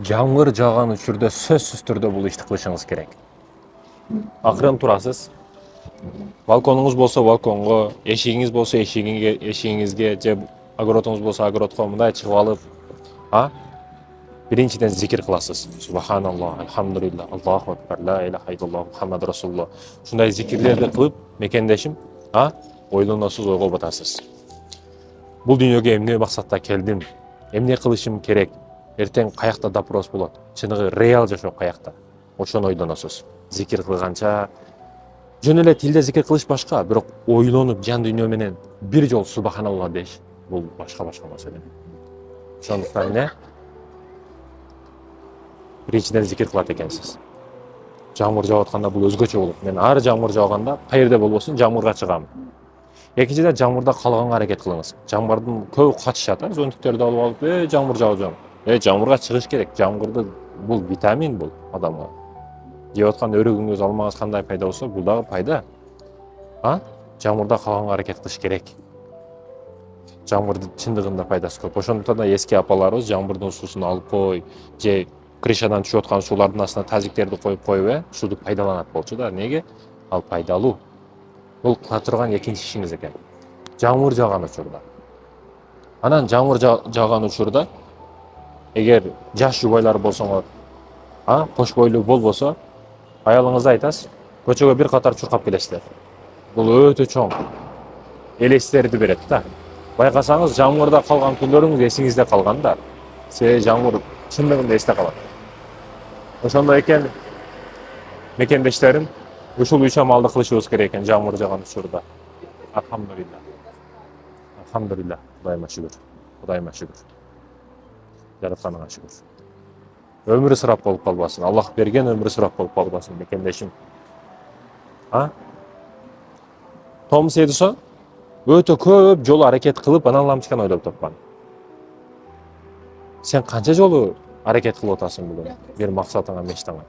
Жамгыр жааган учурда сөзсүз түрдө бул ишти кылышыңыз керек. Акырын турасыз. Балконуңуз болсо балконго, эшигиңиз болсо эшигиңизге, же огородуңуз болсо огородко мындай чыгып алып, биринчиден зикир кыласыз. Субханаллах, альхамдулилlah, Аллаху акбар, ла илаха иллаллах, Мухаммад расулуллах. Ушундай зикирлерди кылып, мекендешим, ойлоносуз, ойго батасыз. Бул дүйнөгө эмне максатта келдим? Эмне кылышым керек? Эртең каякта допрос болот. Чыныгы реал жашоо каякта. Ошону ойлоносуз. Зикир кылганча, жөн эле тилде зикир кылыш башка, бирок ойлонуп жан дүйнө менен бир жол субханалла деш, бул башка маселе. Ошондуктан эмне? Биринчиден зикир кылат экенсиз. Жамгыр жаап атканда бул өзгөчө болот. Мен ар жамгыр жааганда каерде болбосун жамгырга чыгам. Экинчиден жамгырда калганга аракет кылыңыз. Жамгырдын көбү качышат, зонтиктерди алып алып, жамгыр жаап жатам. Жамгырга чыгыш керек. Жамгырды бул витамин бул адамга. Жеп аткан өрөгүңүз алмагыз кандай пайда болсо, бул дагы пайда. Жамгырда калганга аракет кылыш керек. Жамгырдын чындыгында пайдасы көп. Ошондуктан да эски апаларыбыз жамгырдын суусун алып кой, же крышадан түшүп аткан суулардын астына тазиктерди коюп, суду пайдаланат болчу да. Неге? Ал пайдалуу. Бул кыла турган экинчи ишиңиз экен. Жамгыр жааган учурда. Анан жамгыр жааган учурда эгер жаш жубайлар болсоңор, кош бойлуу болбосо, аялыңызга айтасыз, көчөгө бир катар чуркап келесиздер. Бул өтө чоң элестерди берет да. Байкасаңыз, жамгырда калган күндөрүңүз эсиңизде калган да. Себеби жамгыр чындыгында эсте калат. Ошондой экен, мекендештерим, ушул үч амалды кылышыбыз керек экен жамгыр жааган учурда. Альхамдулилlah. Альхамдулилlah. Кудайыма шүгүр. Кудайыма шүгүр. Жаратканыңа шүгүр. Өмүрү сырап болуп калбасын. Аллах берген өмүрү сырап болуп калбасын, мекендешим. Томс Эдисон өтө көп жолу аракет кылып, анан лампочканы ойлоп тапкан. Сен канча жолу аракет кылып атасың бүгүн? Бир максатыңа, мечтаңа.